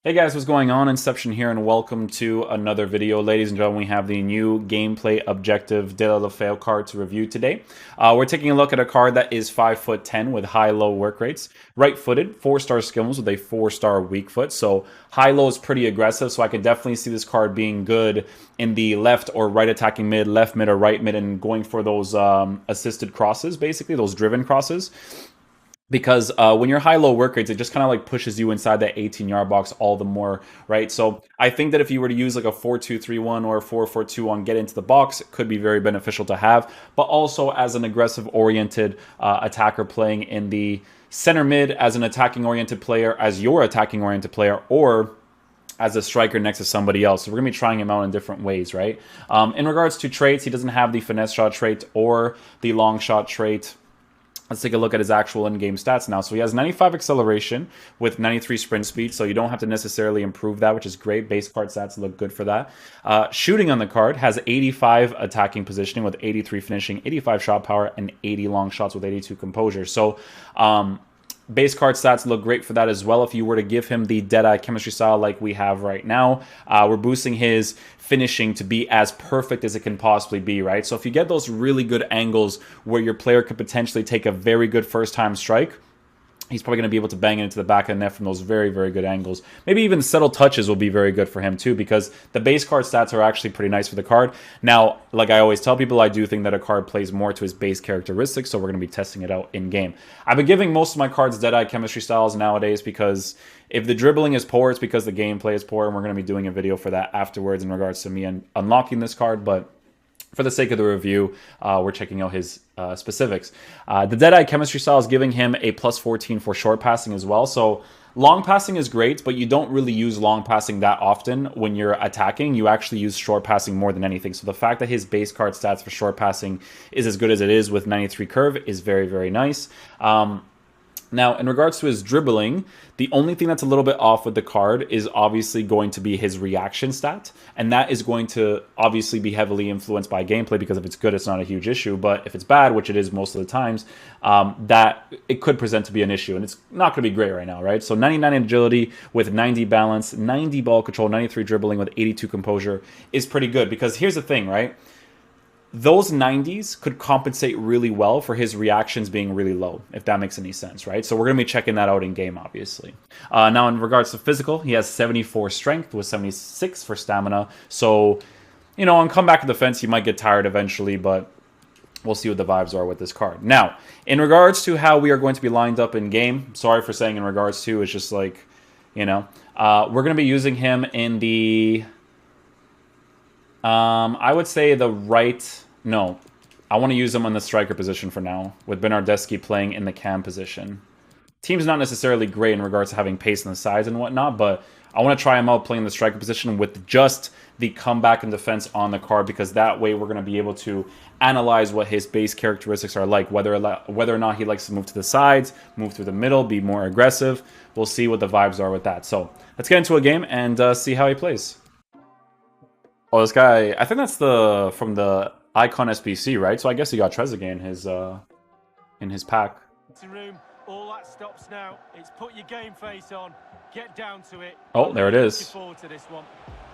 Hey guys, what's going on? Inception here, and welcome to another video. Ladies and gentlemen, we have the new gameplay objective Deulofeu card to review today. We're taking a look at a card that is 5'10" with high-low work rates. Right-footed, 4-star skills with a 4-star weak foot. So high-low is pretty aggressive, so I could definitely see this card being good in the left or right attacking mid, left mid or right mid, and going for those assisted crosses, basically, those driven crosses. Because when you're high-low work rates, it just kind of like pushes you inside that 18-yard box all the more, right? So I think that if you were to use like a 4-2-3-1 or a 4-4-2 on get into the box, it could be very beneficial to have. But also as an aggressive-oriented attacker playing in the center mid, as an attacking-oriented player, as your attacking-oriented player, or as a striker next to somebody else. So we're going to be trying him out in different ways, right? In regards to traits, he doesn't have the finesse shot trait or the long shot trait. Let's take a look at his actual in-game stats now. So he has 95 acceleration with 93 sprint speed, so you don't have to necessarily improve that, which is great. Base card stats look good for that. Shooting on the card has 85 attacking positioning with 83 finishing, 85 shot power, and 80 long shots with 82 composure. So base card stats look great for that as well. If you were to give him the Deadeye chemistry style like we have right now, we're boosting his finishing to be as perfect as it can possibly be, right? So if you get those really good angles where your player could potentially take a very good first-time strike, he's probably going to be able to bang it into the back of the net from those very, very good angles. Maybe even subtle touches will be very good for him too, because the base card stats are actually pretty nice for the card. Now, like I always tell people, I do think that a card plays more to his base characteristics, so we're going to be testing it out in-game. I've been giving most of my cards Deadeye chemistry styles nowadays because if the dribbling is poor, it's because the gameplay is poor, and we're going to be doing a video for that afterwards in regards to me unlocking this card, but for the sake of the review, we're checking out his specifics. The Deadeye chemistry style is giving him a plus 14 for short passing as well. So long passing is great, but you don't really use long passing that often when you're attacking. You actually use short passing more than anything. So the fact that his base card stats for short passing is as good as it is with 93 curve is very, very nice. Now, in regards to his dribbling, the only thing that's a little bit off with the card is obviously going to be his reaction stat. And that is going to obviously be heavily influenced by gameplay, because if it's good, it's not a huge issue. But if it's bad, which it is most of the times, that it could present to be an issue. And it's not going to be great right now, right? So 99 agility with 90 balance, 90 ball control, 93 dribbling with 82 composure is pretty good. Because here's the thing, right? Those 90s could compensate really well for his reactions being really low, if that makes any sense, right? So we're going to be checking that out in game, obviously. Now, in regards to physical, he has 74 strength with 76 for stamina. So, you know, on comeback defense, he might get tired eventually, but we'll see what the vibes are with this card. Now, in regards to how we are going to be lined up in game, sorry for saying in regards to, it's just like, you know, we're going to be using him in the... I would say the right... No, I want to use him on the striker position for now, with Bernardeschi playing in the cam position. Team's not necessarily great in regards to having pace on the sides and whatnot, but I want to try him out playing the striker position with just the comeback and defense on the card, because that way we're going to be able to analyze what his base characteristics are like, whether or not he likes to move to the sides, move through the middle, be more aggressive. We'll see what the vibes are with that. So let's get into a game and see how he plays. Oh, this guy, I think that's from the Icon SBC, right? So I guess he got Trezeguet in his pack. Room. All that stops now. It's put your game face on. Get down to it. Oh, there it is. Forward to this one.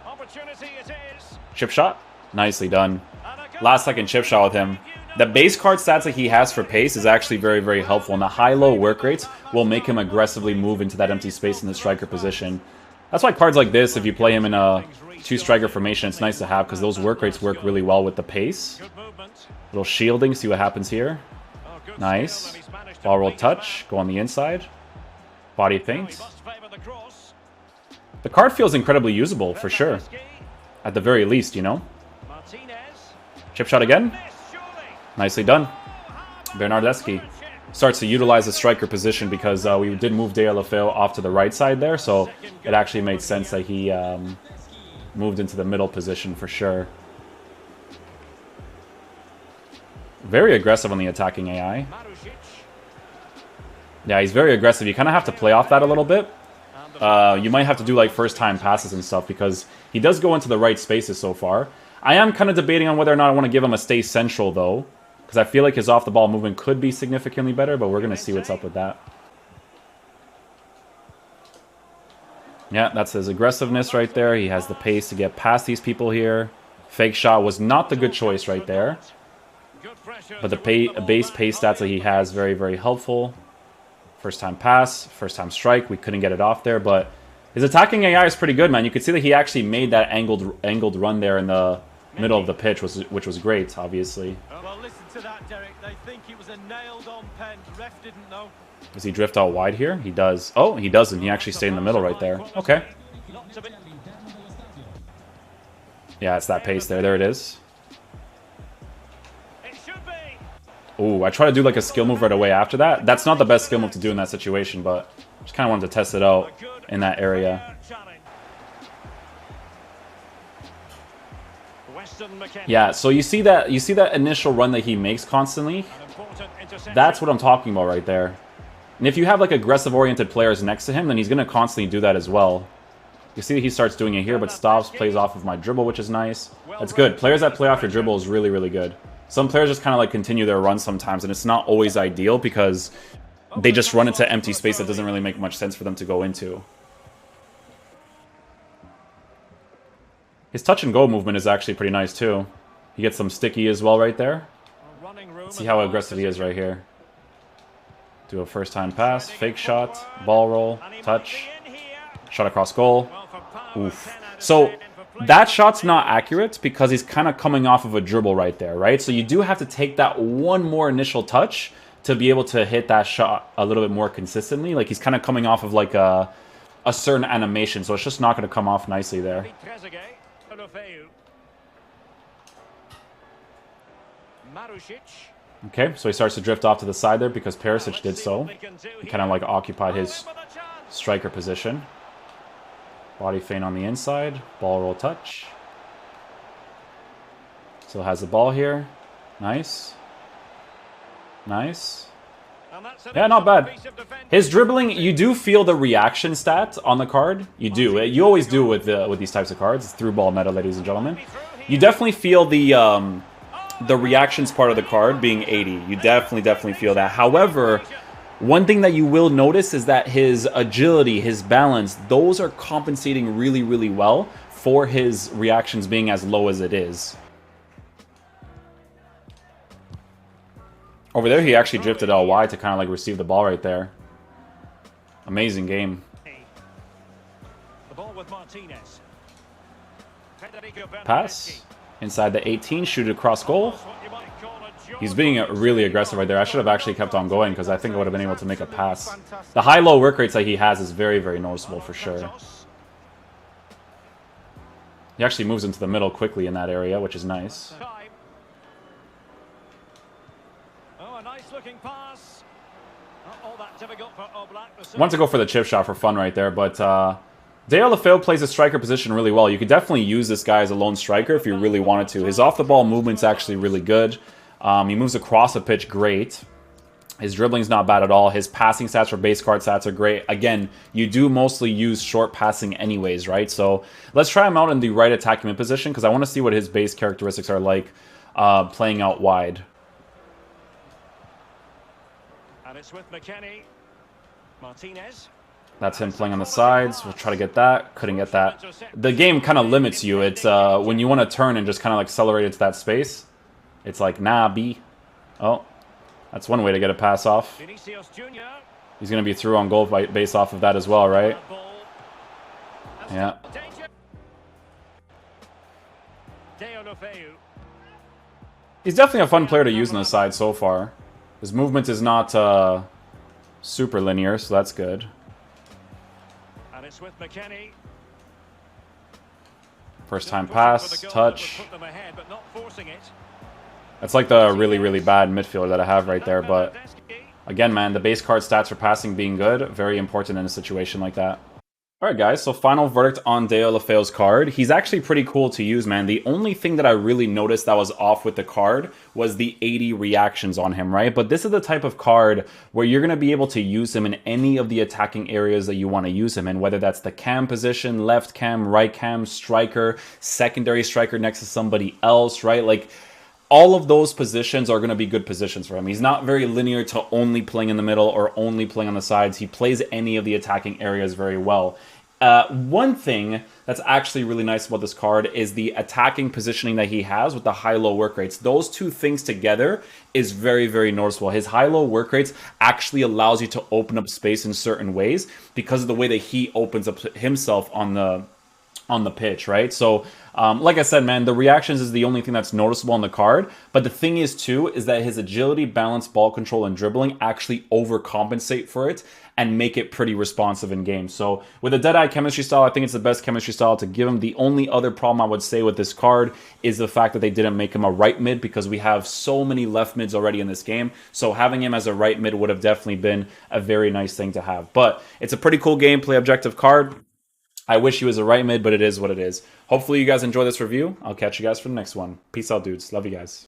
Opportunity it is. Chip shot. Nicely done. Last second chip shot with him. The base card stats that he has for pace is actually very, very helpful. And the high-low work rates will make him aggressively move into that empty space in the striker position. That's why cards like this, if you play him in a two-striker formation, it's nice to have, because those work rates work really well with the pace. Little shielding, see what happens here. Nice. Ball roll touch, go on the inside. Body feint. The card feels incredibly usable, for sure. At the very least, you know. Chip shot again. Nicely done. Bernardeschi starts to utilize the striker position, because we did move Deulofeu off to the right side there, so it actually made sense that he moved into the middle position for sure. Very aggressive on the attacking AI. Yeah, he's very aggressive. You kind of have to play off that a little bit. You might have to do like first-time passes and stuff, because he does go into the right spaces so far. I am kind of debating on whether or not I want to give him a stay central, though, because I feel like his off-the-ball movement could be significantly better, but we're going to see what's up with that. Yeah, that's his aggressiveness right there. He has the pace to get past these people here. Fake shot was not the good choice right there. But the base pace stats that he has, very, very helpful. First time pass, first time strike. We couldn't get it off there, but his attacking AI is pretty good, man. You could see that he actually made that angled run there in the middle of the pitch, which was great, obviously. Well, listen to that, Derek. They think it was a nailed-on pen. The ref didn't know. Does he drift out wide here? He does. Oh, he doesn't. He actually stayed in the middle right there. Okay. Yeah, it's that pace there. There it is. Ooh, I try to do like a skill move right away after that. That's not the best skill move to do in that situation, but just kind of wanted to test it out in that area. Yeah, so you see that initial run that he makes constantly? That's what I'm talking about right there. And if you have like aggressive oriented players next to him, then he's going to constantly do that as well. You see that he starts doing it here, but stops, plays off of my dribble, which is nice. That's good. Players that play off your dribble is really, really good. Some players just kind of like continue their run sometimes, and it's not always ideal because they just run into empty space that doesn't really make much sense for them to go into. His touch and go movement is actually pretty nice too. He gets some sticky as well right there. Let's see how aggressive he is right here. Do a first time pass, fake shot, ball roll, touch, shot across goal. Oof. So that shot's not accurate because he's kind of coming off of a dribble right there, right? So you do have to take that one more initial touch to be able to hit that shot a little bit more consistently. Like he's kind of coming off of like a certain animation, so it's just not going to come off nicely there. Okay, so he starts to drift off to the side there because Perisic did so. He kind of like occupied his striker position. Body feint on the inside. Ball roll touch. Still has the ball here. Nice. Nice. Yeah, not bad. His dribbling, you do feel the reaction stat on the card. You do. You always do with these types of cards. It's through ball meta, ladies and gentlemen. You definitely feel the reactions part of the card being 80. You definitely feel that. However, one thing that you will notice is that his agility, his balance, those are compensating really, really well for his reactions being as low as it is. Over there, he actually drifted out wide to kind of like receive the ball right there. Amazing game. The ball with Martinez. Pass. Inside the 18, shoot it across goal. He's being really aggressive right there. I should have actually kept on going because I think I would have been able to make a pass. The high-low work rates that he has is very, very noticeable for sure. He actually moves into the middle quickly in that area, which is nice. Want to go for the chip shot for fun right there, but Deulofeu plays the striker position really well. You could definitely use this guy as a lone striker if you really wanted to. His off-the-ball movement's actually really good. He moves across the pitch great. His dribbling's not bad at all. His passing stats or base card stats are great. Again, you do mostly use short passing anyways, right? So let's try him out in the right attacking mid position because I want to see what his base characteristics are like playing out wide. And it's with McKennie. Martinez. That's him playing on the sides. We'll try to get that. Couldn't get that. The game kind of limits you. It's when you want to turn and just kind of like accelerate into that space. It's like, nah, B. Oh, that's one way to get a pass off. He's going to be through on goal based off of that as well, right? Yeah. He's definitely a fun player to use on the side so far. His movement is not super linear, so that's good. And it's with McKennie. First time pass, touch. That's like the really, really bad midfielder that I have right there, but again, man, the base card stats for passing being good, very important in a situation like that. Alright guys, so final verdict on Deulofeu's card. He's actually pretty cool to use, man. The only thing that I really noticed that was off with the card was the 80 reactions on him, right? But this is the type of card where you're going to be able to use him in any of the attacking areas that you want to use him in, whether that's the cam position, left cam, right cam, striker, secondary striker next to somebody else, right? Like, all of those positions are going to be good positions for him. He's not very linear to only playing in the middle or only playing on the sides. He plays any of the attacking areas very well. One thing that's actually really nice about this card is the attacking positioning that he has with the high-low work rates. Those two things together is very, very noticeable. His high-low work rates actually allows you to open up space in certain ways because of the way that he opens up himself on the pitch, right? So, like I said, man, the reactions is the only thing that's noticeable on the card. But the thing is, too, is that his agility, balance, ball control, and dribbling actually overcompensate for it and make it pretty responsive in game. So with a Deadeye chemistry style, I think it's the best chemistry style to give him. The only other problem I would say with this card is the fact that they didn't make him a right mid because we have so many left mids already in this game. So having him as a right mid would have definitely been a very nice thing to have. But it's a pretty cool gameplay objective card. I wish he was a right mid, but it is what it is. Hopefully you guys enjoy this review. I'll catch you guys for the next one. Peace out, dudes. Love you guys.